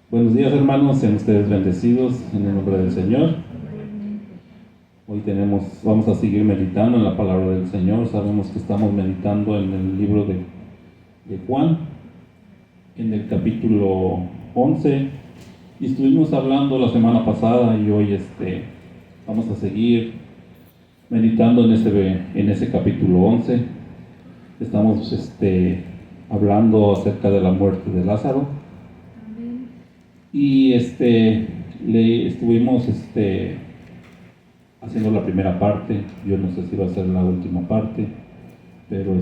Buenos días, hermanos, sean ustedes bendecidos en el nombre del Señor. Hoy vamos a seguir meditando en la palabra del Señor. Sabemos que estamos meditando en el libro de Juan, en el capítulo 11, y estuvimos hablando la semana pasada y hoy vamos a seguir meditando en ese capítulo 11. Estamos hablando acerca de la muerte de Lázaro. Y estuvimos haciendo la primera parte. Yo no sé si va a ser la última parte, pero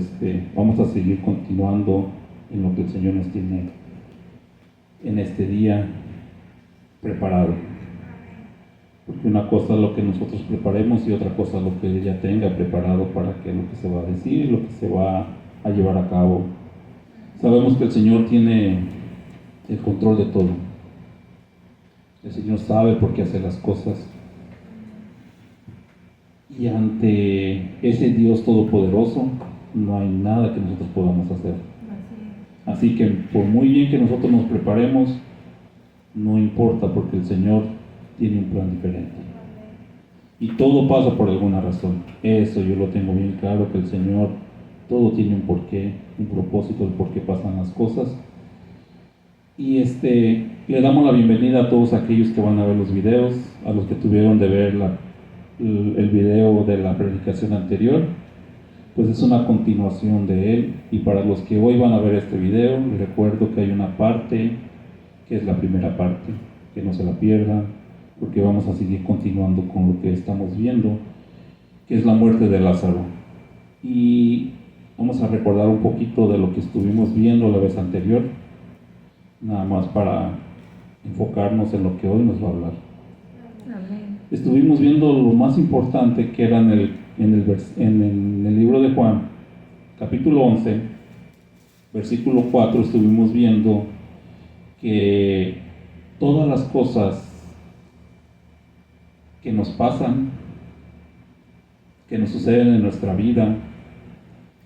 vamos a seguir continuando en lo que el Señor nos tiene en este día preparado. Porque una cosa es lo que nosotros preparemos y otra cosa es lo que Él ya tenga preparado para que lo que se va a decir, lo que se va a llevar a cabo. Sabemos que el Señor tiene el control de todo. El Señor sabe por qué hace las cosas. Y ante ese Dios todopoderoso no hay nada que nosotros podamos hacer. Así que por muy bien que nosotros nos preparemos, no importa, porque el Señor tiene un plan diferente. Y todo pasa por alguna razón. Eso yo lo tengo bien claro, que el Señor, todo tiene un porqué, un propósito de por qué pasan las cosas. Y le damos la bienvenida a todos aquellos que van a ver los videos, a los que tuvieron de ver el video de la predicación anterior, pues es una continuación de él. Y para los que hoy van a ver este video, les recuerdo que hay una parte que es la primera parte, que no se la pierdan, porque vamos a seguir continuando con lo que estamos viendo, que es la muerte de Lázaro. Y vamos a recordar un poquito de lo que estuvimos viendo la vez anterior, nada más para enfocarnos en lo que hoy nos va a hablar. Amén. Estuvimos viendo lo más importante, que era en el libro de Juan, capítulo 11, versículo 4. Estuvimos viendo que todas las cosas que nos pasan, que nos suceden en nuestra vida,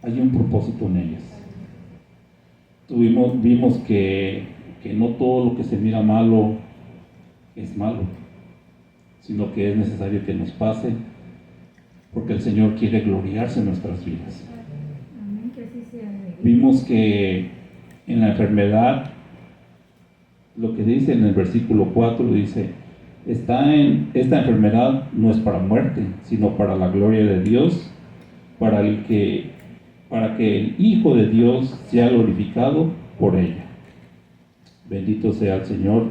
hay un propósito en ellas. Vimos que no todo lo que se mira malo es malo, sino que es necesario que nos pase, porque el Señor quiere gloriarse en nuestras vidas. Vimos que en la enfermedad, lo que dice en el versículo 4, dice: esta enfermedad no es para muerte, sino para la gloria de Dios, para que el Hijo de Dios sea glorificado por ella. Bendito sea el Señor,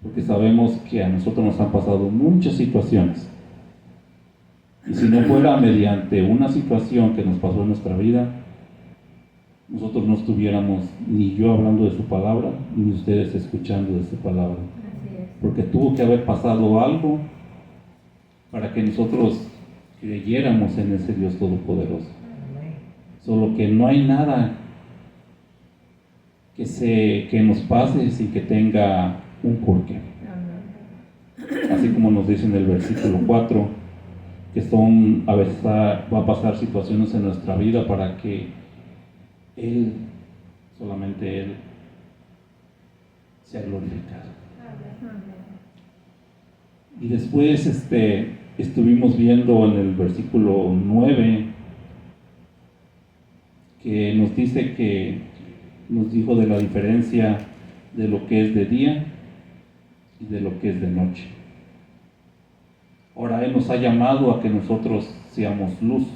porque sabemos que a nosotros nos han pasado muchas situaciones. Y si no fuera mediante una situación que nos pasó en nuestra vida, nosotros no estuviéramos ni yo hablando de su palabra, ni ustedes escuchando de su palabra. Porque tuvo que haber pasado algo para que nosotros creyéramos en ese Dios todopoderoso. Solo que no hay nada que nos pase sin que tenga un porqué. Así como nos dice en el versículo 4, que a veces va a pasar situaciones en nuestra vida para que Él, solamente Él, sea glorificado. Y después estuvimos viendo en el versículo 9, que nos dice nos dijo de la diferencia de lo que es de día y de lo que es de noche. Ahora Él nos ha llamado a que nosotros seamos luz,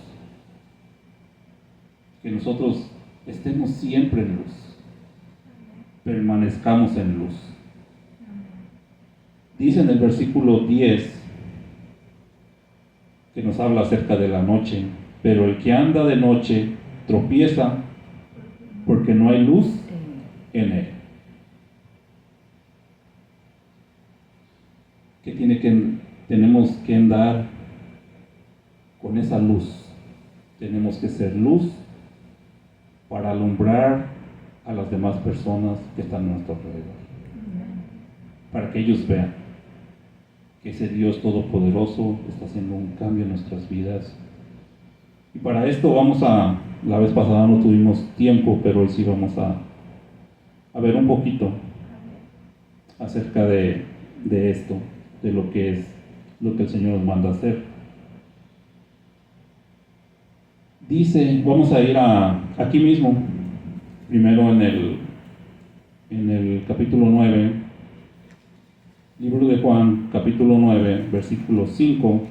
que nosotros estemos siempre en luz, permanezcamos en luz. Dice en el versículo 10, que nos habla acerca de la noche: pero el que anda de noche tropieza, porque no hay luz en él. Que tenemos que andar con esa luz. Tenemos que ser luz para alumbrar a las demás personas que están a nuestro alrededor. Para que ellos vean que ese Dios todopoderoso está haciendo un cambio en nuestras vidas. Y para esto la vez pasada no tuvimos tiempo, pero hoy sí vamos a ver un poquito acerca de esto, de lo que es lo que el Señor nos manda hacer. Dice, vamos a ir aquí mismo, primero en el capítulo 9, libro de Juan, capítulo 9, versículo 5.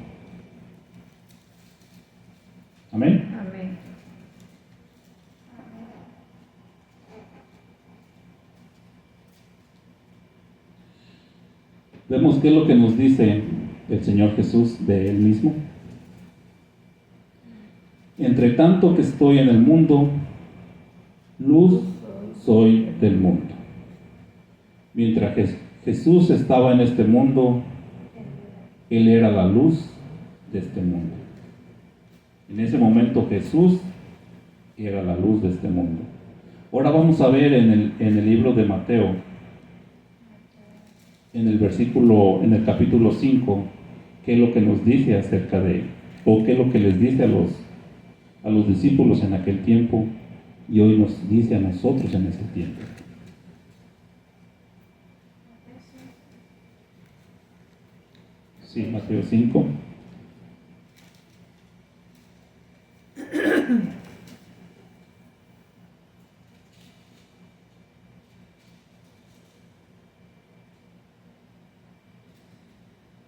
Amén. Amén. Vemos qué es lo que nos dice el Señor Jesús de Él mismo. Entre tanto que estoy en el mundo, luz soy del mundo. Mientras Jesús estaba en este mundo, Él era la luz de este mundo. En ese momento Jesús era la luz de este mundo. Ahora vamos a ver en el libro de Mateo, en el capítulo 5, qué es lo que nos dice acerca de él, o qué es lo que les dice a los discípulos en aquel tiempo, y hoy nos dice a nosotros en ese tiempo. Sí, Mateo 5.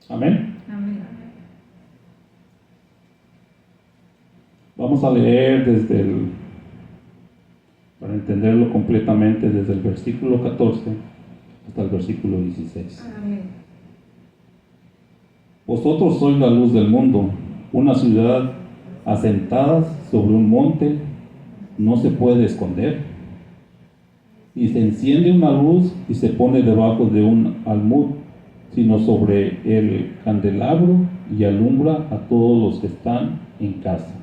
Amén. Amén. Vamos a leer para entenderlo completamente, desde el versículo 14 hasta el versículo 16. Amén. Vosotros sois la luz del mundo. Una ciudad asentada sobre un monte no se puede esconder. Y se enciende una luz y se pone debajo de un almud, sino sobre el candelabro, y alumbra a todos los que están en casa.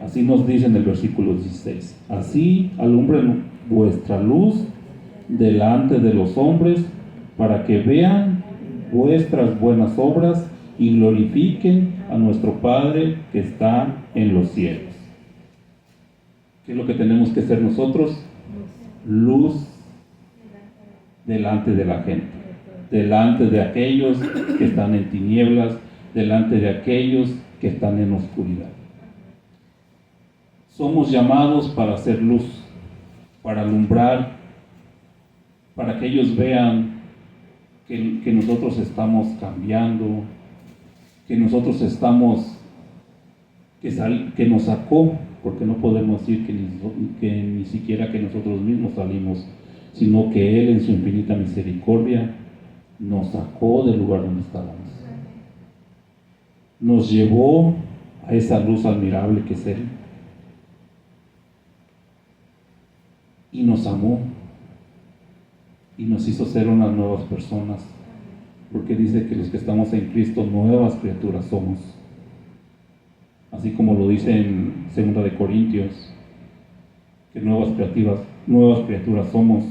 Así nos dice en el versículo 16. Así alumbren vuestra luz delante de los hombres, para que vean vuestras buenas obras y glorifiquen a nuestro Padre que está en los cielos. ¿Qué es lo que tenemos que ser nosotros? Luz delante de la gente, delante de aquellos que están en tinieblas, delante de aquellos que están en oscuridad. Somos llamados para hacer luz, para alumbrar, para que ellos vean que nosotros estamos cambiando, que nosotros estamos, que nos sacó, porque no podemos decir que ni siquiera que nosotros mismos salimos, sino que Él en su infinita misericordia nos sacó del lugar donde estábamos. Nos llevó a esa luz admirable que es Él. Y nos amó. Y nos hizo ser unas nuevas personas. Porque dice que los que estamos en Cristo, nuevas criaturas somos. Así como lo dice en 2 de Corintios, que nuevas criaturas somos.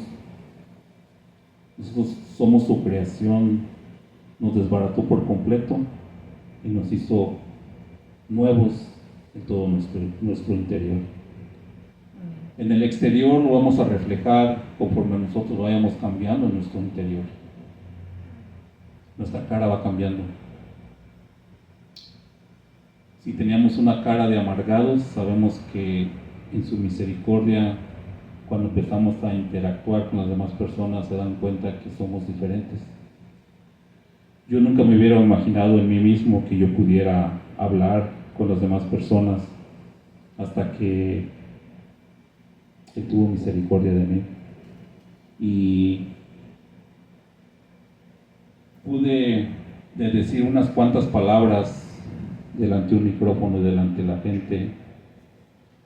Nosotros somos su creación, nos desbarató por completo y nos hizo nuevos en todo nuestro interior. En el exterior lo vamos a reflejar conforme nosotros vayamos cambiando en nuestro interior. Nuestra cara va cambiando. Si teníamos una cara de amargados, sabemos que en su misericordia, cuando empezamos a interactuar con las demás personas, se dan cuenta que somos diferentes. Yo nunca me hubiera imaginado en mí mismo que yo pudiera hablar con las demás personas hasta que Él tuvo misericordia de mí. Y pude decir unas cuantas palabras delante de un micrófono, delante de la gente,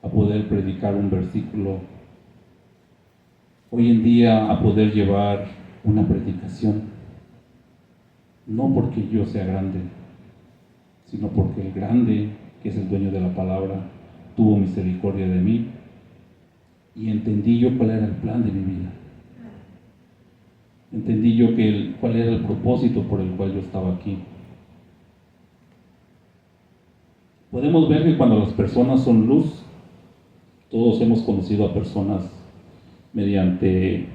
a poder predicar un versículo. Hoy en día a poder llevar una predicación, no porque yo sea grande, sino sino porque el grande, que es el dueño de la palabra, tuvo misericordia de mí y entendí yo cuál era el plan de mi vida. Entendí yo cuál era el propósito por el cual yo estaba aquí. Podemos ver que cuando las personas son luz, todos hemos conocido a personas mediante,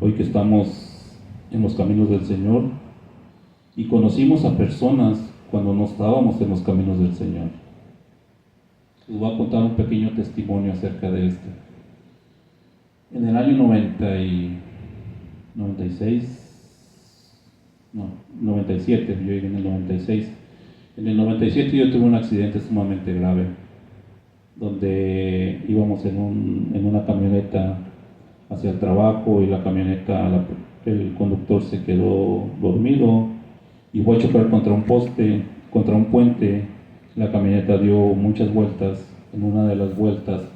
hoy que estamos en los caminos del Señor, y conocimos a personas cuando no estábamos en los caminos del Señor. Les voy a contar un pequeño testimonio acerca de esto. En el año 97, yo llegué en el 96. En el 97 yo tuve un accidente sumamente grave, donde íbamos en una camioneta hacia el trabajo y la camioneta, el conductor se quedó dormido y fue a chocar contra un poste, contra un puente. La camioneta dio muchas vueltas. En una de las vueltas,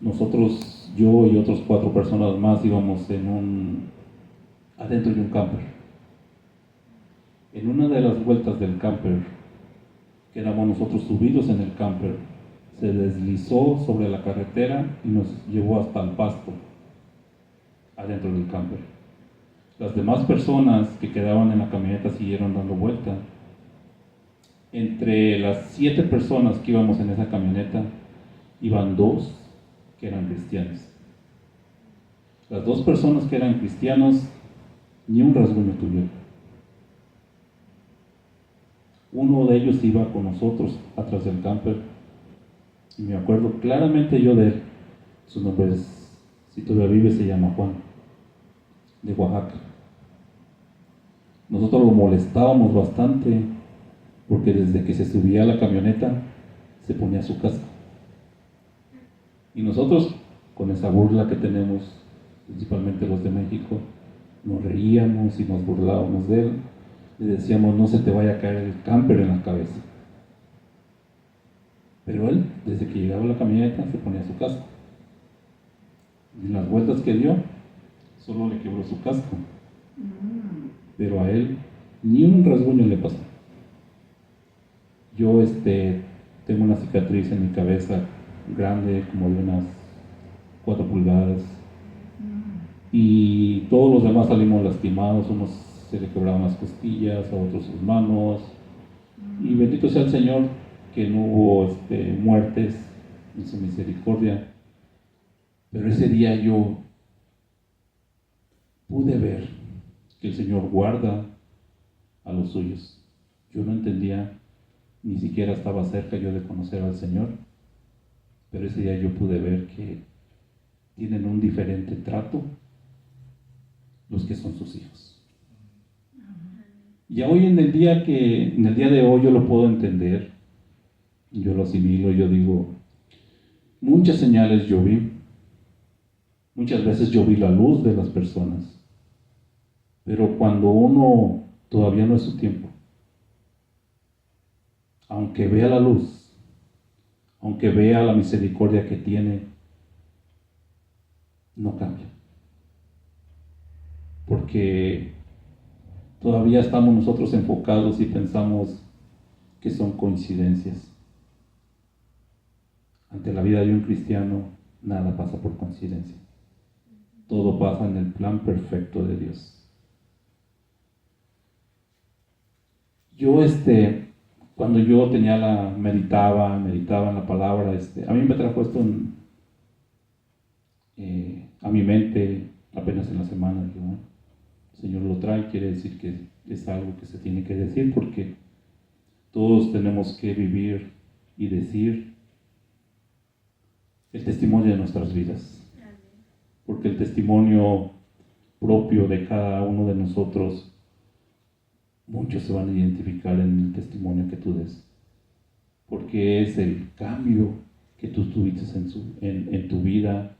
nosotros, yo y otras 4 personas más íbamos adentro de un camper. En una de las vueltas del camper, que éramos nosotros subidos en el camper, se deslizó sobre la carretera y nos llevó hasta el pasto, adentro del camper. Las demás personas que quedaban en la camioneta siguieron dando vuelta. Entre las 7 personas que íbamos en esa camioneta, iban 2 que eran cristianos. Las 2 personas que eran cristianos, ni un rasguño tuvieron. Uno de ellos iba con nosotros atrás del camper, y me acuerdo claramente yo de él. Su nombre es, si todavía vive, se llama Juan, de Oaxaca. Nosotros lo molestábamos bastante, porque desde que se subía a la camioneta, se ponía su casco. Y nosotros, con esa burla que tenemos, principalmente los de México, nos reíamos y nos burlábamos de él. Le decíamos: no se te vaya a caer el camper en la cabeza. Pero él, desde que llegaba a la camioneta, se ponía su casco. Y en las vueltas que dio, solo le quebró su casco. Pero a él ni un rasguño le pasó. Yo tengo una cicatriz en mi cabeza grande, como de unas 4 pulgadas. Y todos los demás salimos lastimados. Unos se le quebraron las costillas, a otros sus manos. Y bendito sea el Señor que no hubo muertes en su misericordia. Pero ese día yo pude ver que el Señor guarda a los suyos. Yo no entendía, ni siquiera estaba cerca yo de conocer al Señor, pero ese día yo pude ver que tienen un diferente trato los que son sus hijos. Y hoy en el día de hoy yo lo puedo entender, yo lo asimilo, yo digo, muchas señales yo vi, muchas veces yo vi la luz de las personas, pero cuando uno todavía no es su tiempo, aunque vea la luz, aunque vea la misericordia que tiene, no cambia. Porque todavía estamos nosotros enfocados y pensamos que son coincidencias. Ante la vida de un cristiano, nada pasa por coincidencia. Todo pasa en el plan perfecto de Dios. Yo, cuando yo meditaba en la palabra, a mí me trajo esto a mi mente apenas en la semana. Dije, bueno, el Señor lo trae, quiere decir que es algo que se tiene que decir, porque todos tenemos que vivir y decir el testimonio de nuestras vidas. Porque el testimonio propio de cada uno de nosotros, muchos se van a identificar en el testimonio que tú des. Porque es el cambio que tú tuviste en tu vida,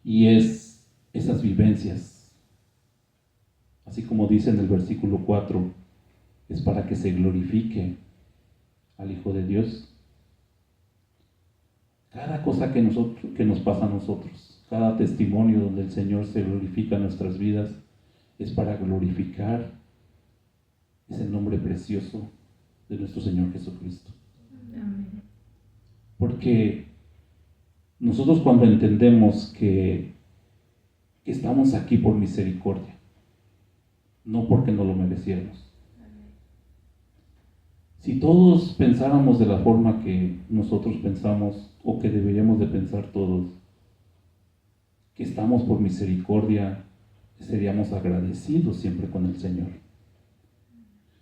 y es esas vivencias. Así como dice en el versículo 4, es para que se glorifique al Hijo de Dios. Cada cosa que nos pasa a nosotros, cada testimonio donde el Señor se glorifica en nuestras vidas, es para glorificar ese nombre precioso de nuestro Señor Jesucristo. Amén. Porque nosotros cuando entendemos que estamos aquí por misericordia, no porque no lo mereciéramos. Si todos pensáramos de la forma que nosotros pensamos, o que deberíamos de pensar todos, que estamos por misericordia, seríamos agradecidos siempre con el Señor.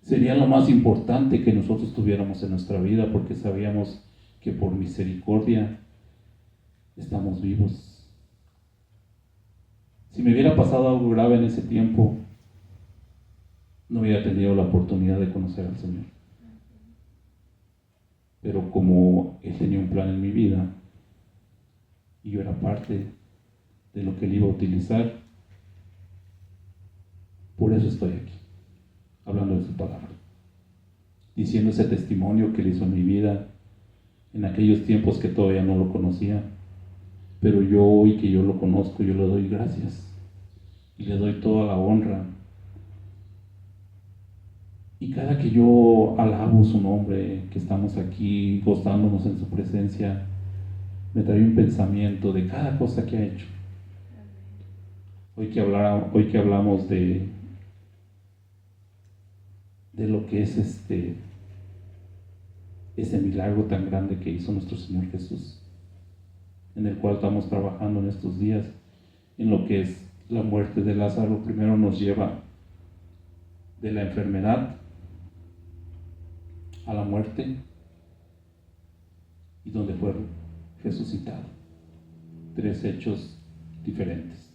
Sería lo más importante que nosotros tuviéramos en nuestra vida, porque sabíamos que por misericordia estamos vivos. Si me hubiera pasado algo grave en ese tiempo, no hubiera tenido la oportunidad de conocer al Señor. Pero como Él tenía un plan en mi vida, y yo era parte de lo que Él iba a utilizar, por eso estoy aquí, hablando de su palabra, diciendo ese testimonio que Él hizo en mi vida, en aquellos tiempos que todavía no lo conocía. Pero yo hoy que yo lo conozco, yo le doy gracias y le doy toda la honra. Y cada que yo alabo su nombre, que estamos aquí gozándonos en su presencia, me trae un pensamiento de cada cosa que ha hecho. Hoy que hablamos de lo que es ese milagro tan grande que hizo nuestro Señor Jesús, en el cual estamos trabajando en estos días, en lo que es la muerte de Lázaro. Primero nos lleva de la enfermedad a la muerte, y donde fue resucitado. 3 hechos diferentes.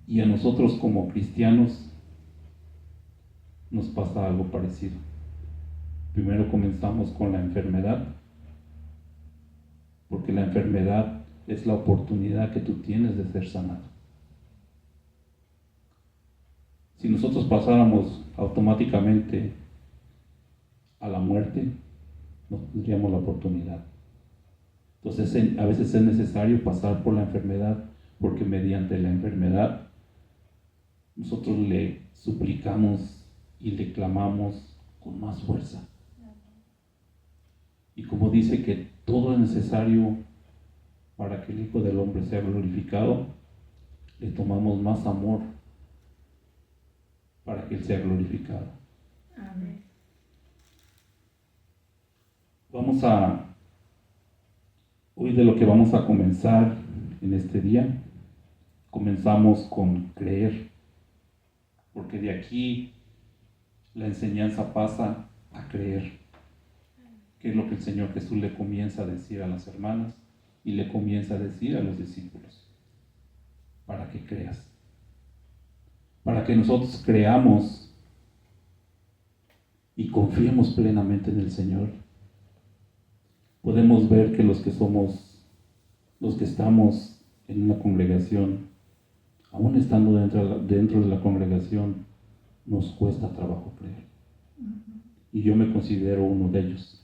Y a nosotros como cristianos nos pasa algo parecido. Primero comenzamos con la enfermedad, porque la enfermedad es la oportunidad que tú tienes de ser sanado. Si nosotros pasáramos automáticamente a la muerte, no tendríamos la oportunidad. Entonces a veces es necesario pasar por la enfermedad, porque mediante la enfermedad nosotros le suplicamos y le clamamos con más fuerza. Y como dice que todo es necesario para que el Hijo del Hombre sea glorificado, le tomamos más amor para que Él sea glorificado. Amén. Hoy de lo que vamos a comenzar en este día, comenzamos con creer, porque de aquí la enseñanza pasa a creer, que es lo que el Señor Jesús le comienza a decir a las hermanas y le comienza a decir a los discípulos, para que creas, para que nosotros creamos y confiemos plenamente en el Señor. Podemos ver que los que estamos en una congregación, aún estando dentro de la congregación, nos cuesta trabajo creer. Y yo me considero uno de ellos.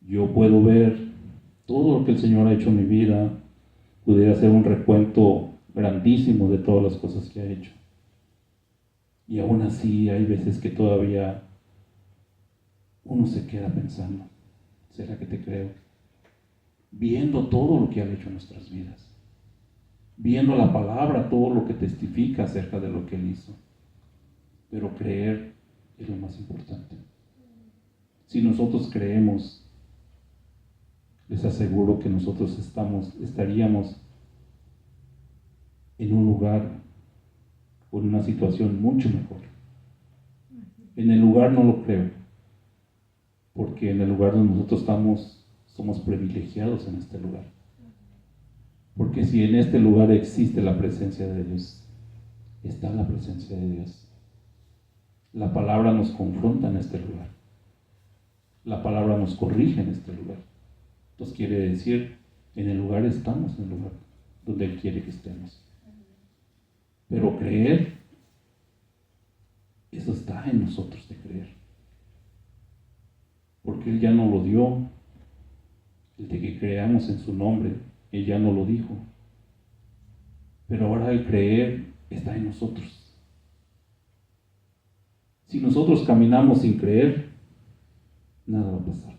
Yo puedo ver todo lo que el Señor ha hecho en mi vida, pudiera hacer un recuento grandísimo de todas las cosas que ha hecho. Y aún así hay veces que todavía uno se queda pensando, ¿será que te creo? Viendo todo lo que ha hecho en nuestras vidas, viendo la palabra, todo lo que testifica acerca de lo que Él hizo. Pero creer es lo más importante. Si nosotros creemos, les aseguro que nosotros estaríamos en un lugar o en una situación mucho mejor. En el lugar no lo creo, porque en el lugar donde nosotros estamos, somos privilegiados en este lugar. Porque si en este lugar existe la presencia de Dios, está la presencia de Dios. La palabra nos confronta en este lugar. La palabra nos corrige en este lugar. Entonces quiere decir, en el lugar estamos, en el lugar donde Él quiere que estemos. Pero creer, eso está en nosotros de creer. Porque Él ya no lo dio, el de que creamos en su nombre, Él ya no lo dijo. Pero ahora el creer está en nosotros. Si nosotros caminamos sin creer, nada va a pasar.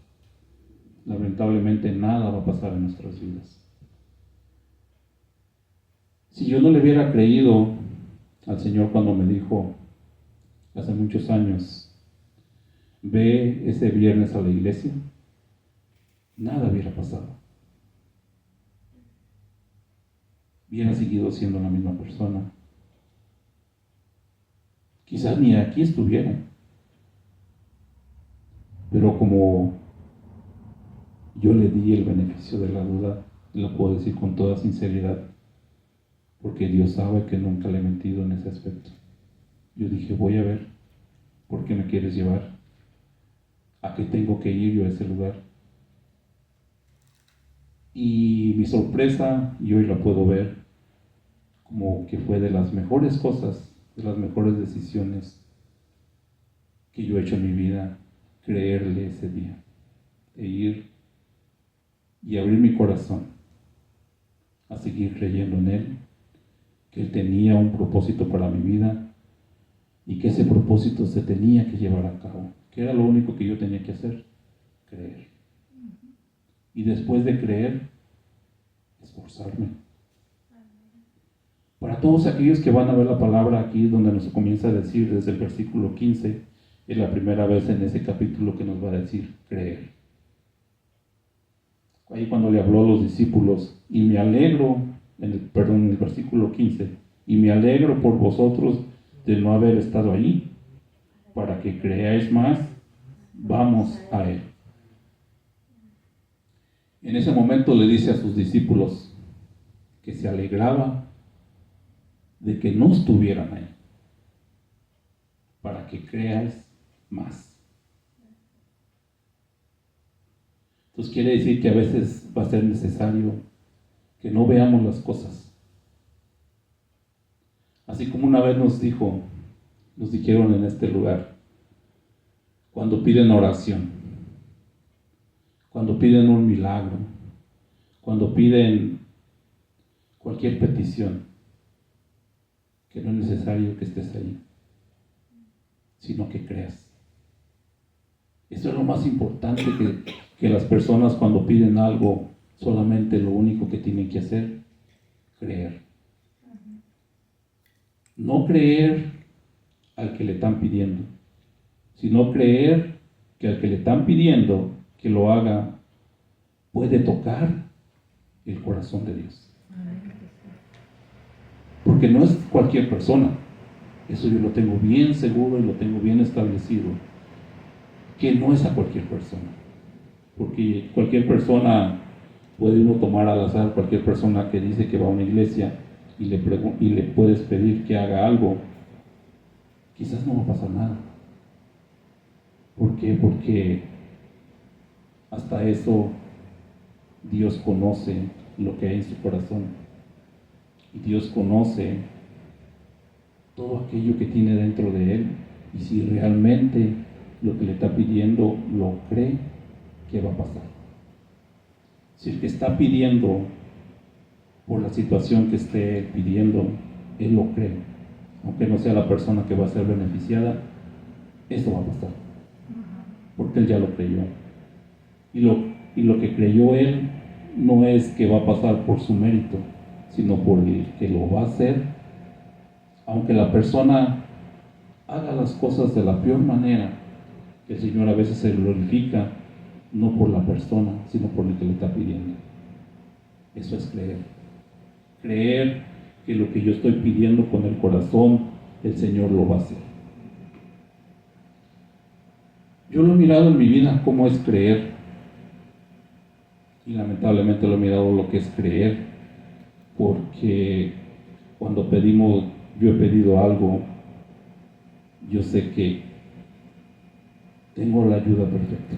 Lamentablemente nada va a pasar en nuestras vidas. Si yo no le hubiera creído al Señor cuando me dijo hace muchos años, ve ese viernes a la iglesia, nada hubiera pasado. Hubiera seguido siendo la misma persona. Quizás ni aquí estuviera. Pero como yo le di el beneficio de la duda, lo puedo decir con toda sinceridad, porque Dios sabe que nunca le he mentido en ese aspecto. Yo dije, voy a ver por qué me quieres llevar, a qué tengo que ir yo a ese lugar. Y mi sorpresa, y hoy la puedo ver, como que fue de las mejores cosas, de las mejores decisiones que yo he hecho en mi vida, creerle ese día, e ir y abrir mi corazón a seguir creyendo en Él, que Él tenía un propósito para mi vida y que ese propósito se tenía que llevar a cabo, que era lo único que yo tenía que hacer, creer. Y después de creer, esforzarme. Para todos aquellos que van a ver la palabra aquí, donde nos comienza a decir desde el versículo 15, es la primera vez en ese capítulo que nos va a decir creer. Ahí cuando le habló a los discípulos, y me alegro, en el versículo 15, y me alegro por vosotros de no haber estado allí, para que creáis más, vamos a Él. En ese momento le dice a sus discípulos que se alegraba de que no estuvieran ahí, para que creáis más. Entonces quiere decir que a veces va a ser necesario que no veamos las cosas. Así como una vez nos dijeron en este lugar, cuando piden oración, cuando piden un milagro, cuando piden cualquier petición, que no es necesario que estés ahí, sino que creas. Eso es lo más importante, que las personas cuando piden algo, solamente lo único que tienen que hacer, creer. No creer al que le están pidiendo, sino creer que al que le están pidiendo que lo haga, puede tocar el corazón de Dios. Porque no es cualquier persona, eso yo lo tengo bien seguro y lo tengo bien establecido, que no es a cualquier persona. Porque cualquier persona, puede uno tomar al azar cualquier persona que dice que va a una iglesia y le puedes pedir que haga algo, quizás no va a pasar nada. ¿Por qué? Porque hasta eso Dios conoce lo que hay en su corazón. Y Dios conoce todo aquello que tiene dentro de él. Y si realmente lo que le está pidiendo lo cree, ¿qué va a pasar? Si el que está pidiendo por la situación que esté pidiendo, él lo cree, aunque no sea la persona que va a ser beneficiada, eso va a pasar, porque él ya lo creyó. Y lo que creyó él no es que va a pasar por su mérito, sino por el que lo va a hacer, aunque la persona haga las cosas de la peor manera. El Señor a veces se glorifica no por la persona, sino por el que le está pidiendo. Eso es creer. Creer que lo que yo estoy pidiendo con el corazón, el Señor lo va a hacer. Yo lo he mirado en mi vida cómo es creer, y lamentablemente lo he mirado lo que es creer, porque cuando yo he pedido algo, yo sé que tengo la ayuda perfecta.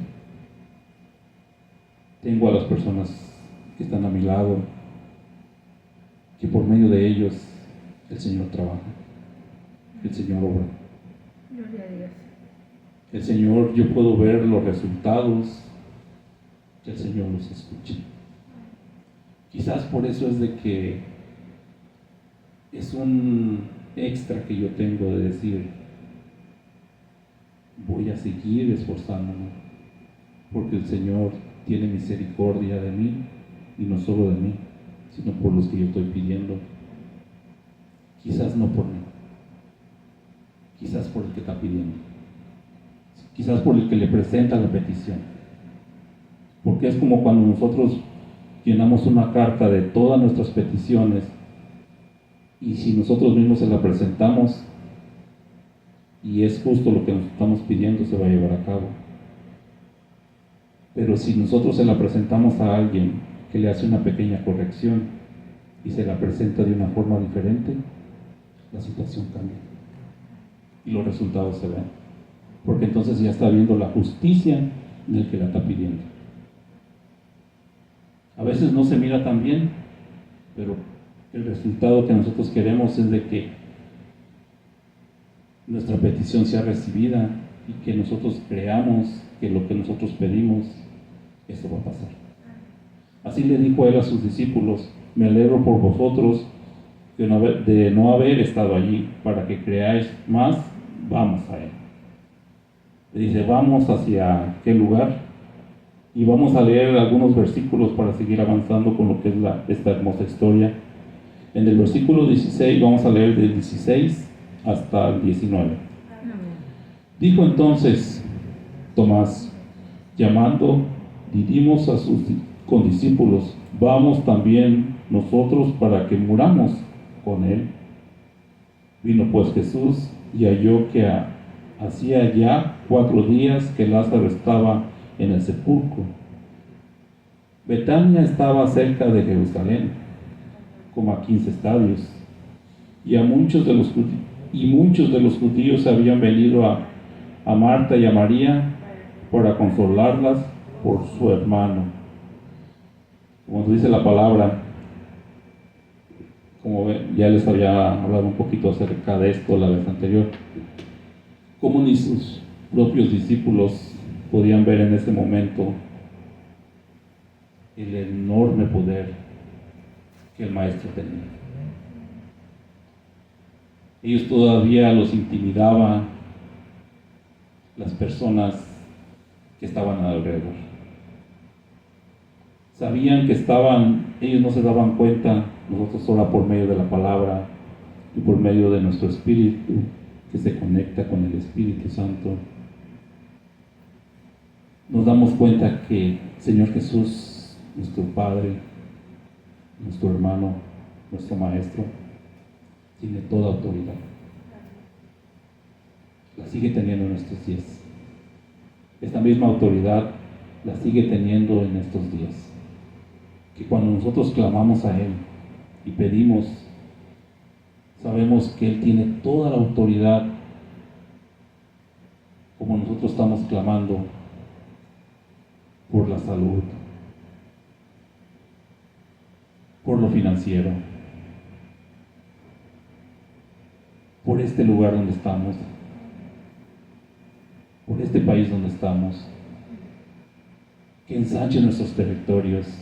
Tengo a las personas que están a mi lado, que por medio de ellos el Señor trabaja, el Señor obra. Gloria a Dios. El Señor, yo puedo ver los resultados, que el Señor los escuche. Quizás por eso es de que es un extra que yo tengo de decir, voy a seguir esforzándome, porque el Señor tiene misericordia de mí, y no solo de mí, sino por los que yo estoy pidiendo. Quizás no por mí, quizás por el que está pidiendo, quizás por el que le presenta la petición. Porque es como cuando nosotros llenamos una carta de todas nuestras peticiones, y si nosotros mismos se la presentamos y es justo lo que nos estamos pidiendo, se va a llevar a cabo. Pero si nosotros se la presentamos a alguien que le hace una pequeña corrección y se la presenta de una forma diferente, la situación cambia y los resultados se ven, porque entonces ya está viendo la justicia del que la está pidiendo. A veces no se mira tan bien, pero el resultado que nosotros queremos es de que nuestra petición sea recibida y que nosotros creamos que lo que nosotros pedimos, eso va a pasar. Así le dijo él a sus discípulos: me alegro por vosotros de no haber estado allí, para que creáis más. Vamos a él. Le dice: vamos hacia aquel lugar, y vamos a leer algunos versículos para seguir avanzando con lo que es esta hermosa historia. En el versículo 16, vamos a leer del 16 hasta el 19. Dijo entonces Tomás, llamando Didimos a sus condiscípulos: vamos también nosotros para que muramos con él. Vino pues Jesús y halló que hacía ya 4 días que Lázaro estaba en el sepulcro. Betania estaba cerca de Jerusalén, como a 15 estadios, y muchos de los judíos habían venido a Marta y a María para consolarlas por su hermano. Como dice la palabra, como ya les había hablado un poquito acerca de esto la vez anterior, como ni sus propios discípulos podían ver en ese momento el enorme poder que el maestro tenía. Ellos todavía los intimidaba las personas que estaban alrededor. Sabían que ellos no se daban cuenta, nosotros solo por medio de la palabra y por medio de nuestro espíritu que se conecta con el Espíritu Santo, nos damos cuenta que Señor Jesús, nuestro Padre, nuestro hermano, nuestro Maestro, tiene toda autoridad. La sigue teniendo en estos días. Esta misma autoridad la sigue teniendo en estos días. Que cuando nosotros clamamos a Él y pedimos, sabemos que Él tiene toda la autoridad, como nosotros estamos clamando por la salud, por lo financiero, por este lugar donde estamos, por este país donde estamos, que ensanche nuestros territorios.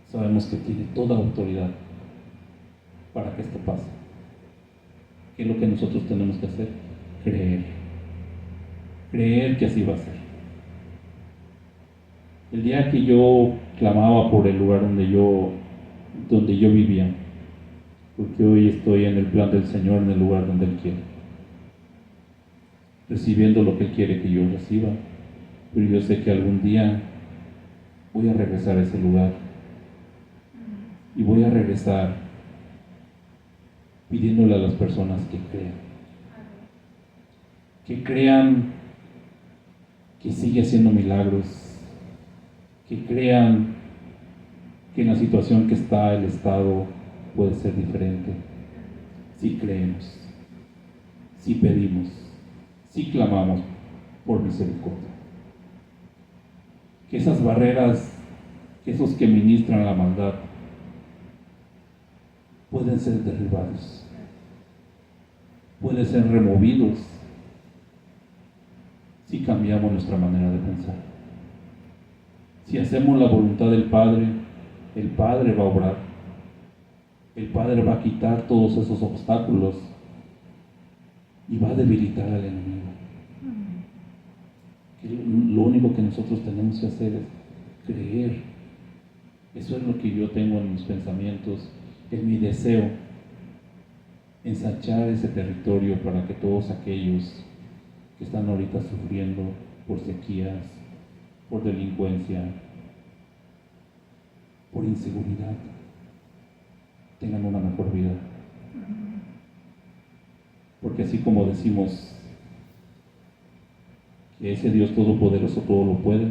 Sabemos que tiene toda autoridad para que esto pase. ¿Qué es lo que nosotros tenemos que hacer? Creer que así va a ser. El día que yo clamaba por el lugar donde yo vivía, porque hoy estoy en el plan del Señor, en el lugar donde Él quiere, recibiendo lo que Él quiere que yo reciba, pero yo sé que algún día voy a regresar a ese lugar, y voy a regresar pidiéndole a las personas que crean que sigue haciendo milagros, que crean que en la situación que está el Estado puede ser diferente. Si creemos, si pedimos, si clamamos por misericordia. Que esas barreras, que esos que ministran la maldad, pueden ser derribados, pueden ser removidos si cambiamos nuestra manera de pensar. Si hacemos la voluntad del Padre, el Padre va a obrar, el Padre va a quitar todos esos obstáculos y va a debilitar al enemigo. que lo único que nosotros tenemos que hacer es creer. Eso es lo que yo tengo en mis pensamientos, es mi deseo, ensanchar ese territorio para que todos aquellos que están ahorita sufriendo por sequías, por delincuencia, por inseguridad, tengan una mejor vida. Porque así como decimos que ese Dios todopoderoso todo lo puede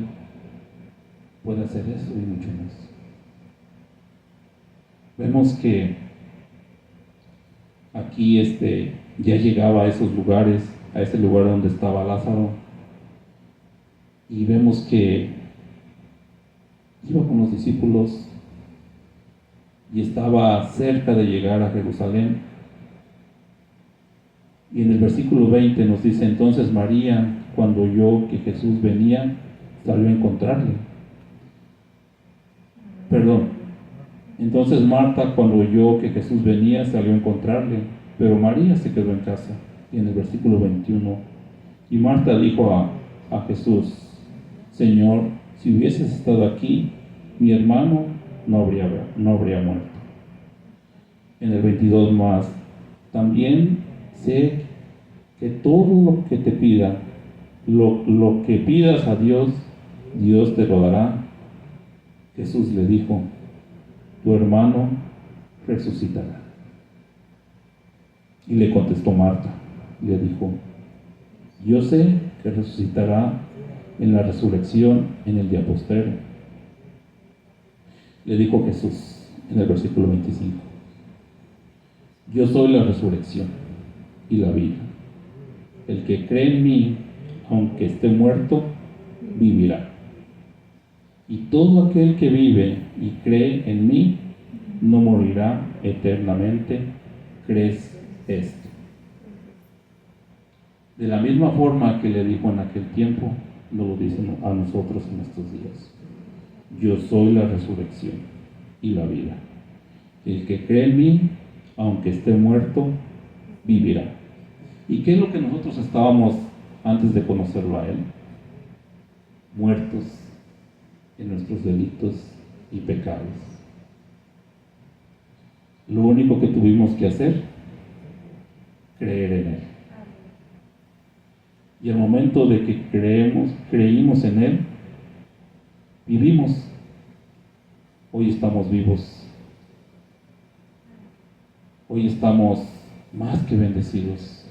hacer eso y mucho más. Vemos que aquí ya llegaba a esos lugares, a ese lugar donde estaba Lázaro, y vemos que iba con los discípulos y estaba cerca de llegar a Jerusalén. Y en el versículo 20 nos dice: entonces María, cuando oyó que Jesús venía, salió a encontrarle. Entonces Marta, cuando oyó que Jesús venía, salió a encontrarle, pero María se quedó en casa. Y en el versículo 21, y Marta dijo a Jesús: Señor, si hubieses estado aquí, mi hermano no habría muerto. En el 22 más, también sé que todo lo que te pida, lo que pidas a Dios, Dios te lo dará. Jesús le dijo: tu hermano resucitará. Y le contestó Marta, le dijo: yo sé que resucitará en la resurrección en el día postrero. Le dijo Jesús en el versículo 25: yo soy la resurrección y la vida. El que cree en mí, aunque esté muerto, vivirá. Y todo aquel que vive y cree en mí, no morirá eternamente. ¿Crees esto? De la misma forma que le dijo en aquel tiempo, nos lo dice a nosotros en estos días: yo soy la resurrección y la vida. El que cree en mí, aunque esté muerto, vivirá. ¿Y qué es lo que nosotros estábamos antes de conocerlo a Él? Muertos en nuestros delitos y pecados. Lo único que tuvimos que hacer, creer en Él. Y al momento de que creímos en Él, vivimos. Hoy estamos vivos. Hoy estamos más que bendecidos,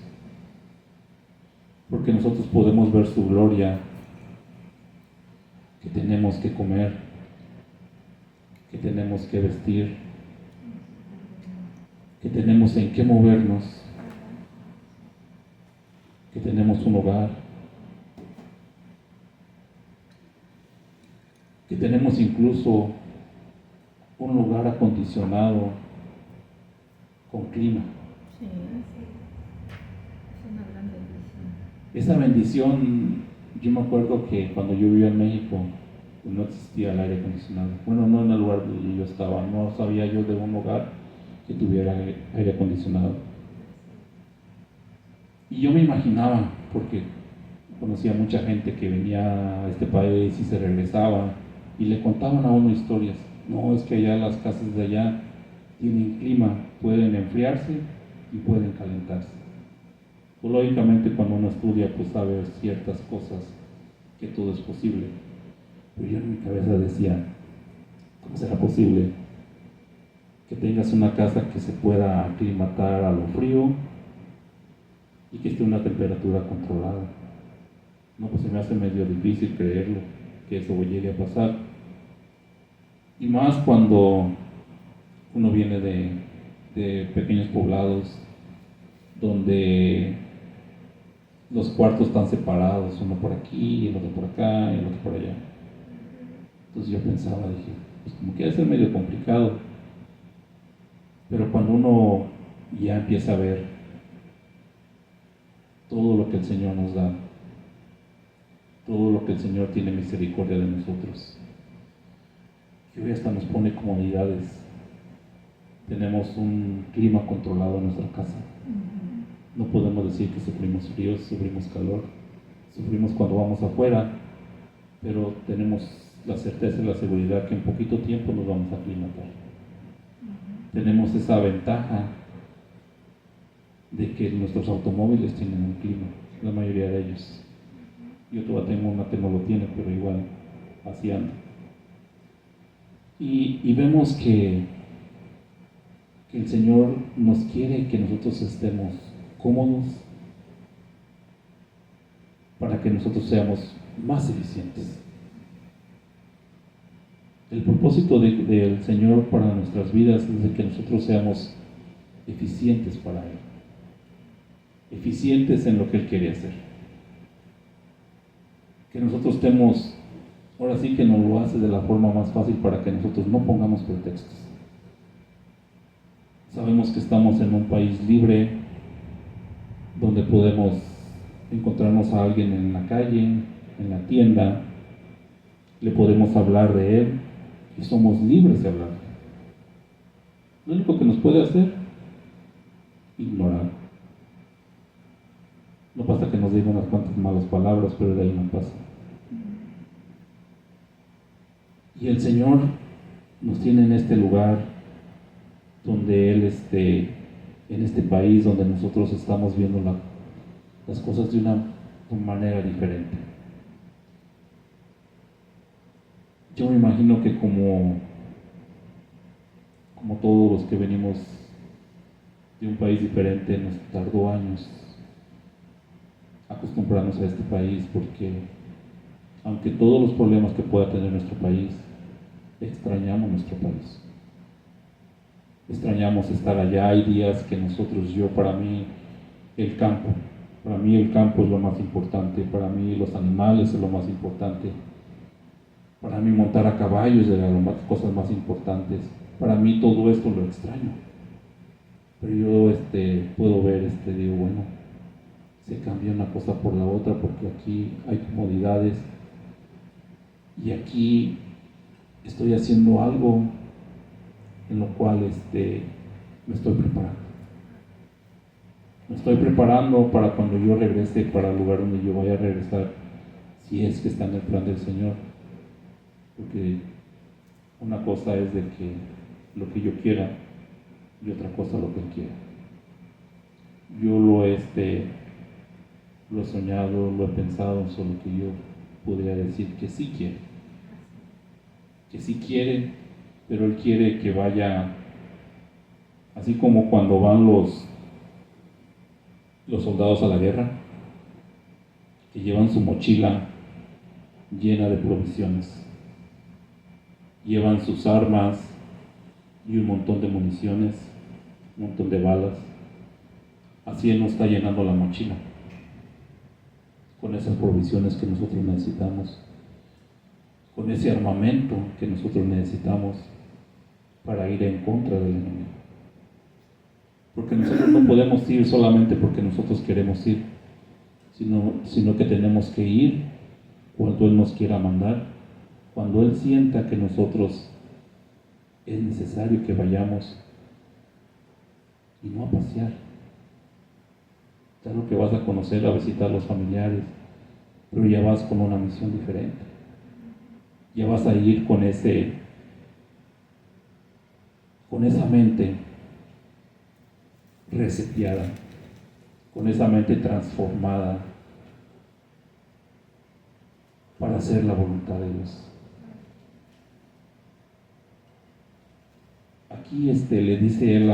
porque nosotros podemos ver su gloria, que tenemos que comer, que tenemos que vestir, que tenemos en qué movernos, que tenemos un hogar, que tenemos incluso un lugar acondicionado con clima. Sí, es una gran bendición. Esa bendición, yo me acuerdo que cuando yo vivía en México, pues no existía el aire acondicionado. Bueno, no en el lugar donde yo estaba, no sabía yo de un hogar que tuviera aire acondicionado. Y yo me imaginaba, porque conocía mucha gente que venía a este país y se regresaba y le contaban a uno historias. No, es que allá las casas de allá tienen clima, pueden enfriarse y pueden calentarse. Pues, lógicamente, cuando uno estudia, pues sabe ciertas cosas, que todo es posible. Pero yo en mi cabeza decía: ¿cómo será posible que tengas una casa que se pueda aclimatar a lo frío y que esté a una temperatura controlada? No, pues se me hace medio difícil creerlo, que eso llegue a pasar. Y más cuando uno viene de pequeños poblados donde los cuartos están separados, uno por aquí, el otro por acá, y el otro por allá. Entonces yo pensaba, dije, pues como que debe ser medio complicado. Pero cuando uno ya empieza a ver todo lo que el Señor nos da, todo lo que el Señor tiene misericordia de nosotros, que hoy hasta nos pone comodidades. Tenemos un clima controlado en nuestra casa. No podemos decir que sufrimos frío, sufrimos calor. sufrimos cuando vamos afuera, pero tenemos la certeza y la seguridad que en poquito tiempo nos vamos a aclimatar. Tenemos esa ventaja de que nuestros automóviles tienen un clima, la mayoría de ellos. Yo todavía tengo una que no lo tiene, pero igual así anda. Y vemos que el Señor nos quiere que nosotros estemos cómodos para que nosotros seamos más eficientes. El propósito del Señor para nuestras vidas es de que nosotros seamos eficientes para Él, eficientes en lo que Él quiere hacer. Que nosotros estemos, ahora sí que nos lo hace de la forma más fácil para que nosotros no pongamos pretextos. Sabemos que estamos en un país libre, donde podemos encontrarnos a alguien en la calle, en la tienda, le podemos hablar de Él y somos libres de hablar. Lo único que nos puede hacer, ignorar. No basta que nos diga unas cuantas malas palabras, pero de ahí no pasa. Y el Señor nos tiene en este lugar donde Él en este país donde nosotros estamos viendo las cosas de una manera diferente. Yo me imagino que como todos los que venimos de un país diferente, nos tardó años acostumbrarnos a este país, porque aunque todos los problemas que pueda tener nuestro país, extrañamos nuestro país. Extrañamos estar allá. Hay días que para mí el campo es lo más importante, para mí los animales es lo más importante, para mí montar a caballos es de las cosas más importantes, para mí todo esto lo extraño. Pero yo puedo ver, digo, bueno, se cambia una cosa por la otra, porque aquí hay comodidades y aquí estoy haciendo algo en lo cual me estoy preparando. Me estoy preparando para cuando yo regrese para el lugar donde yo vaya a regresar, si es que está en el plan del Señor. Porque una cosa es de que lo que yo quiera y otra cosa lo que Él quiera. Yo lo he soñado, lo he pensado, solo que yo podría decir que sí quiere. Que sí quiere, pero Él quiere que vaya, así como cuando van los soldados a la guerra, que llevan su mochila llena de provisiones, llevan sus armas y un montón de municiones, un montón de balas. Así Él nos está llenando la mochila con esas provisiones que nosotros necesitamos, con ese armamento que nosotros necesitamos para ir en contra del enemigo. Porque nosotros no podemos ir solamente porque nosotros queremos ir, sino que tenemos que ir cuando Él nos quiera mandar, cuando Él sienta que nosotros es necesario que vayamos, y no a pasear. Claro que vas a conocer, a visitar a los familiares, pero ya vas con una misión diferente. Ya vas a ir con esa mente reseteada, con esa mente transformada para hacer la voluntad de Dios. Aquí le dice Él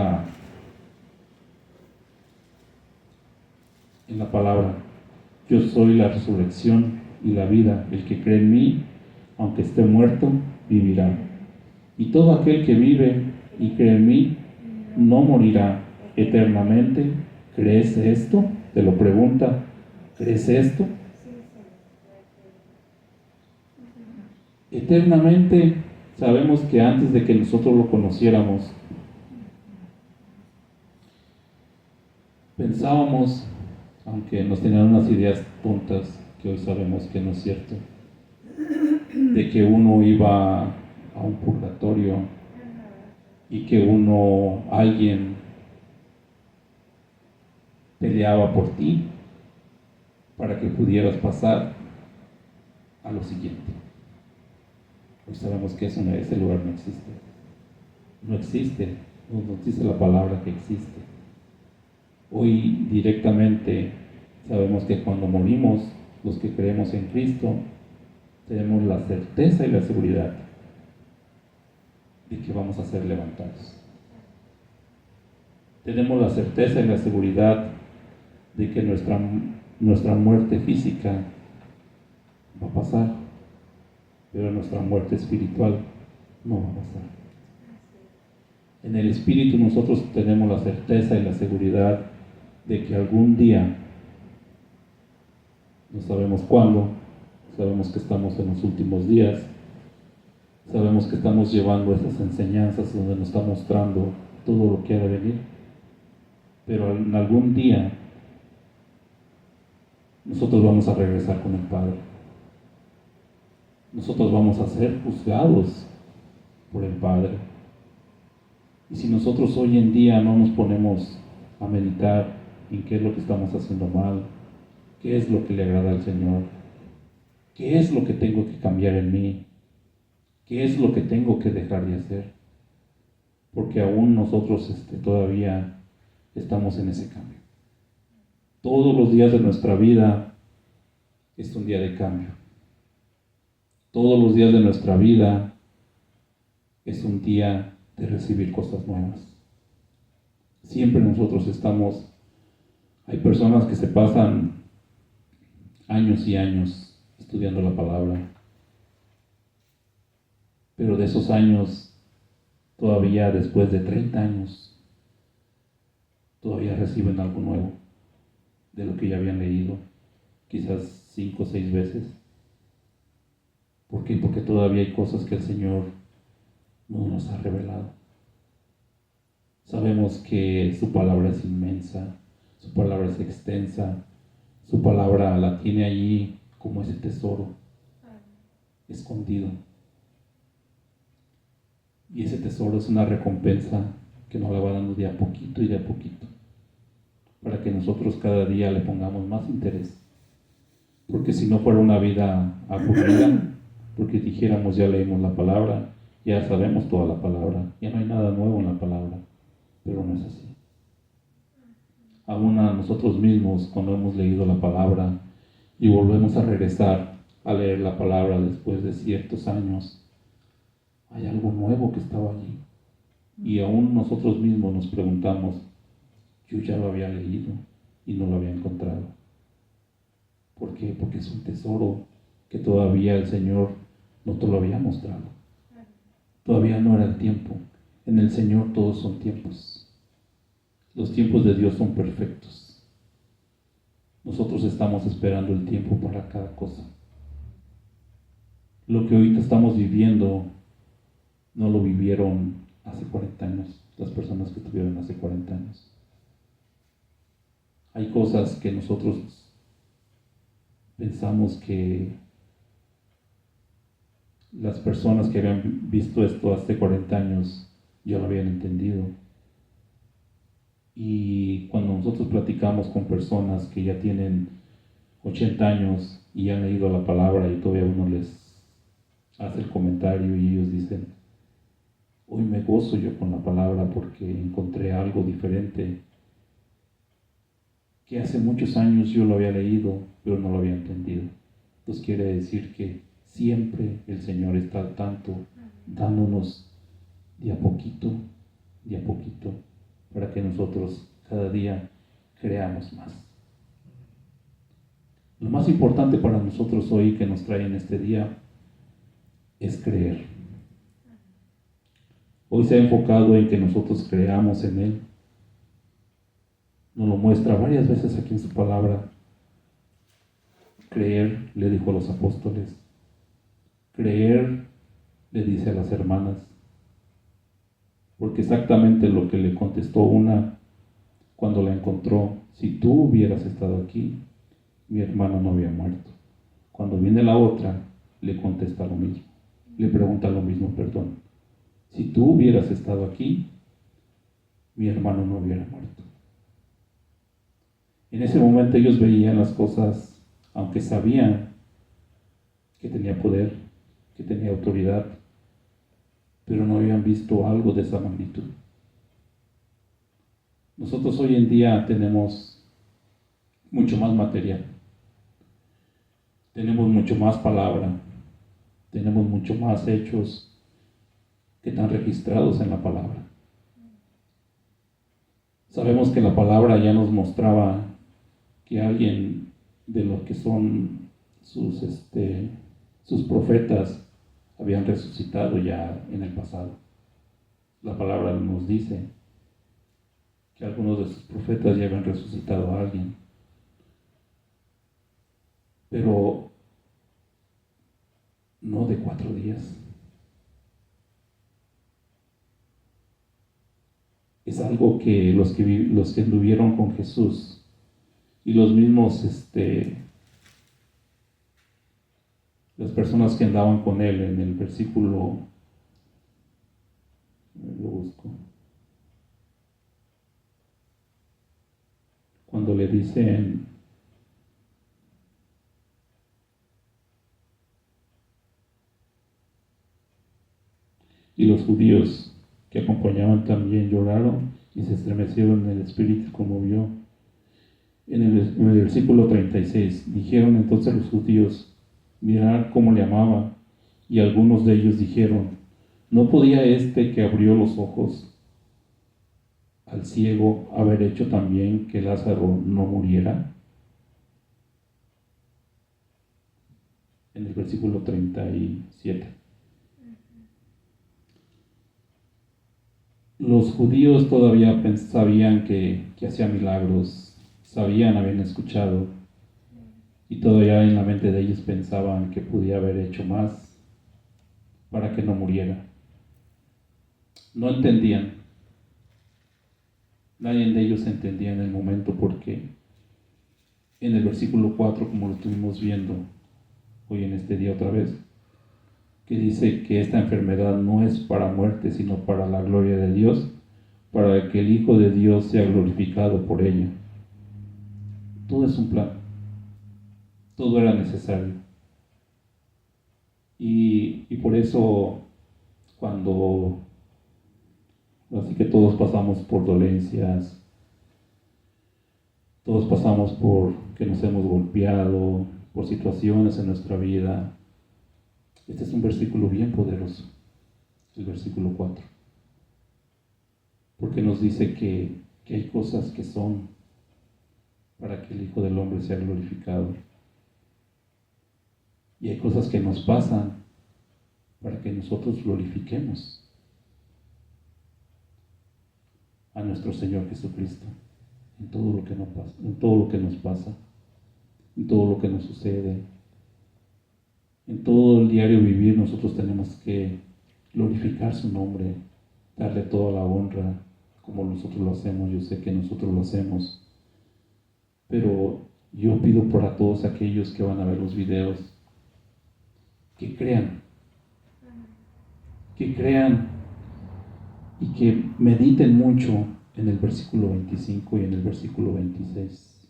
en la palabra: yo soy la resurrección y la vida, el que cree en mí, aunque esté muerto, vivirá. Y todo aquel que vive y cree en mí, no morirá eternamente. ¿Crees esto? Te lo pregunta. ¿Crees esto? Eternamente, sabemos que antes de que nosotros lo conociéramos, pensábamos, aunque nos tenían unas ideas tontas, que hoy sabemos que no es cierto, de que uno iba a un purgatorio y que alguien peleaba por ti para que pudieras pasar a lo siguiente. Hoy sabemos que ese lugar no existe. No existe, no dice la palabra que existe. Hoy directamente sabemos que cuando morimos, los que creemos en Cristo, tenemos la certeza y la seguridad de que vamos a ser levantados. Tenemos la certeza y la seguridad de que nuestra muerte física va a pasar, pero nuestra muerte espiritual no va a pasar. En el espíritu nosotros tenemos la certeza y la seguridad de que algún día, no sabemos cuándo, sabemos que estamos en los últimos días, sabemos que estamos llevando esas enseñanzas donde nos está mostrando todo lo que ha de venir, pero en algún día nosotros vamos a regresar con el Padre. Nosotros vamos a ser juzgados por el Padre. Y si nosotros hoy en día no nos ponemos a meditar en qué es lo que estamos haciendo mal, qué es lo que le agrada al Señor, qué es lo que tengo que cambiar en mí, qué es lo que tengo que dejar de hacer, porque aún nosotros todavía estamos en ese cambio. Todos los días de nuestra vida es un día de cambio. Todos los días de nuestra vida es un día de recibir cosas nuevas. Siempre nosotros hay personas que se pasan años y años estudiando la palabra, pero de esos años, todavía después de 30 años, todavía reciben algo nuevo de lo que ya habían leído, quizás 5 o 6 veces. ¿Por qué? Porque todavía hay cosas que el Señor no nos ha revelado. Sabemos que su palabra es inmensa, su palabra es extensa, su palabra la tiene allí como ese tesoro escondido. Y ese tesoro es una recompensa que nos la va dando de a poquito y de a poquito, para que nosotros cada día le pongamos más interés. Porque si no fuera una vida aburrida, porque dijéramos ya leímos la palabra, ya sabemos toda la palabra, ya no hay nada nuevo en la palabra, pero no es así. Aún a nosotros mismos, cuando hemos leído la palabra y volvemos a regresar a leer la palabra después de ciertos años, hay algo nuevo que estaba allí. Y aún nosotros mismos nos preguntamos, yo ya lo había leído y no lo había encontrado. ¿Por qué? Porque es un tesoro que todavía el Señor no te lo había mostrado. Todavía no era el tiempo. En el Señor todos son tiempos. Los tiempos de Dios son perfectos. Nosotros estamos esperando el tiempo para cada cosa. Lo que ahorita estamos viviendo no lo vivieron hace 40 años, las personas que tuvieron hace 40 años. Hay cosas que nosotros pensamos que las personas que habían visto esto hace 40 años ya lo habían entendido. Y cuando nosotros platicamos con personas que ya tienen 80 años y han leído la palabra y todavía uno les hace el comentario y ellos dicen, hoy me gozo yo con la palabra porque encontré algo diferente que hace muchos años yo lo había leído pero no lo había entendido. Entonces quiere decir que siempre el Señor está al tanto, dándonos de a poquito, para que nosotros cada día creamos más. Lo más importante para nosotros hoy que nos trae en este día es creer. Hoy se ha enfocado en que nosotros creamos en Él. Nos lo muestra varias veces aquí en su palabra. Creer, le dijo a los apóstoles. Creer, le dice a las hermanas. Porque exactamente lo que le contestó una cuando la encontró, si tú hubieras estado aquí, mi hermano no había muerto. Cuando viene la otra, le contesta lo mismo. Le pregunta lo mismo, perdón. Si tú hubieras estado aquí, mi hermano no hubiera muerto. En ese momento ellos veían las cosas aunque sabían que tenía poder, que tenía autoridad, pero no habían visto algo de esa magnitud. Nosotros hoy en día tenemos mucho más material, tenemos mucho más palabra, tenemos mucho más hechos que están registrados en la palabra. Sabemos que la palabra ya nos mostraba que alguien de los que son sus profetas habían resucitado ya en el pasado. La palabra nos dice que algunos de sus profetas ya habían resucitado a alguien. Pero no de 4 días. Es algo que los que anduvieron con Jesús y los mismos, las personas que andaban con él en el versículo, lo busco, cuando le dicen, y los judíos que acompañaban también lloraron y se estremecieron en el espíritu como vio. En el versículo 36, dijeron entonces los judíos, mirad cómo le amaba, y algunos de ellos dijeron, ¿no podía este que abrió los ojos al ciego haber hecho también que Lázaro no muriera? En el versículo 37. Los judíos todavía sabían que hacía milagros, habían escuchado, y todavía en la mente de ellos pensaban que podía haber hecho más para que no muriera. No entendían. Nadie de ellos entendía en el momento porque en el versículo 4, como lo estuvimos viendo hoy en este día otra vez, que dice que esta enfermedad no es para muerte, sino para la gloria de Dios, para que el Hijo de Dios sea glorificado por ella. Todo es un plan. Todo era necesario. Y por eso, así que todos pasamos por dolencias, todos pasamos por que nos hemos golpeado, por situaciones en nuestra vida. Este es un versículo bien poderoso, el versículo 4, porque nos dice que hay cosas que son para que el Hijo del Hombre sea glorificado. Y hay cosas que nos pasan para que nosotros glorifiquemos a nuestro Señor Jesucristo en todo lo que nos pasa, en todo lo que nos pasa, en todo lo que nos sucede. En todo el diario vivir nosotros tenemos que glorificar su nombre, darle toda la honra como nosotros lo hacemos. Yo sé que nosotros lo hacemos, pero yo pido para todos aquellos que van a ver los videos que crean y que mediten mucho en el versículo 25 y en el versículo 26.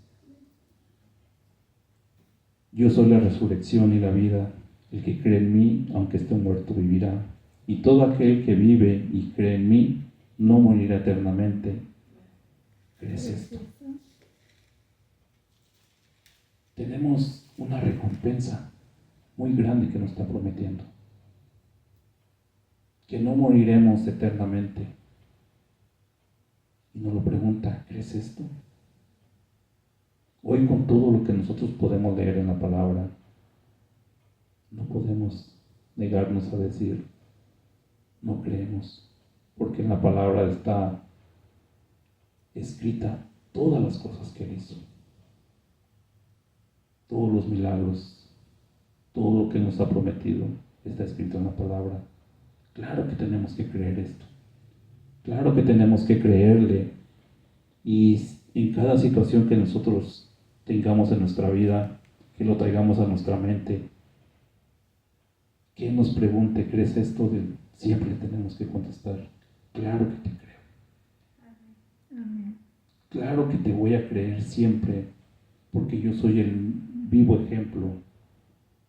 Yo soy la resurrección y la vida. El que cree en mí, aunque esté muerto, vivirá. Y todo aquel que vive y cree en mí, no morirá eternamente. ¿Crees esto? Tenemos una recompensa muy grande que nos está prometiendo. Que no moriremos eternamente. Y nos lo pregunta, ¿crees esto? Hoy, con todo lo que nosotros podemos leer en la palabra, no podemos negarnos a decir, no creemos, porque en la palabra está escrita todas las cosas que Él hizo, todos los milagros, todo lo que nos ha prometido está escrito en la palabra. Claro que tenemos que creer esto, claro que tenemos que creerle, y en cada situación que nosotros tengamos en nuestra vida, que lo traigamos a nuestra mente, que Él nos pregunte, ¿crees esto? Siempre tenemos que contestar, claro que te creo. Amén. Claro que te voy a creer siempre, porque yo soy el vivo ejemplo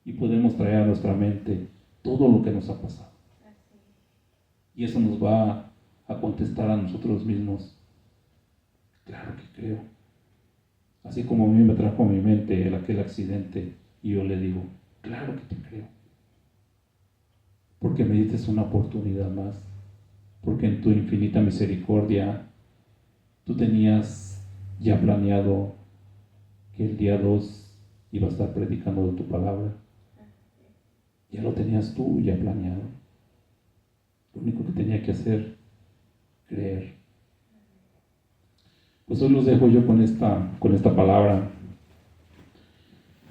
y podemos traer a nuestra mente todo lo que nos ha pasado. Y eso nos va a contestar a nosotros mismos, claro que creo. Así como a mí me trajo a mi mente aquel accidente y yo le digo, claro que te creo. Porque me diste una oportunidad más. Porque en tu infinita misericordia tú tenías ya planeado que el día 2 iba a estar predicando de tu palabra. Ya lo tenías tú ya planeado. Lo único que tenía que hacer, creer. Pues hoy los dejo yo con esta palabra.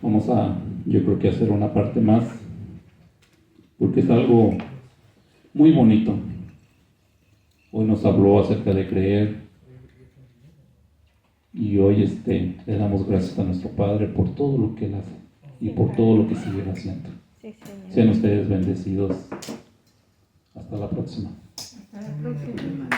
Vamos a, yo creo que hacer una parte más, porque es algo muy bonito. Hoy nos habló acerca de creer y hoy le damos gracias a nuestro Padre por todo lo que Él hace y por todo lo que sigue haciendo. Sean ustedes bendecidos. Hasta la próxima. Hasta la próxima, hermano.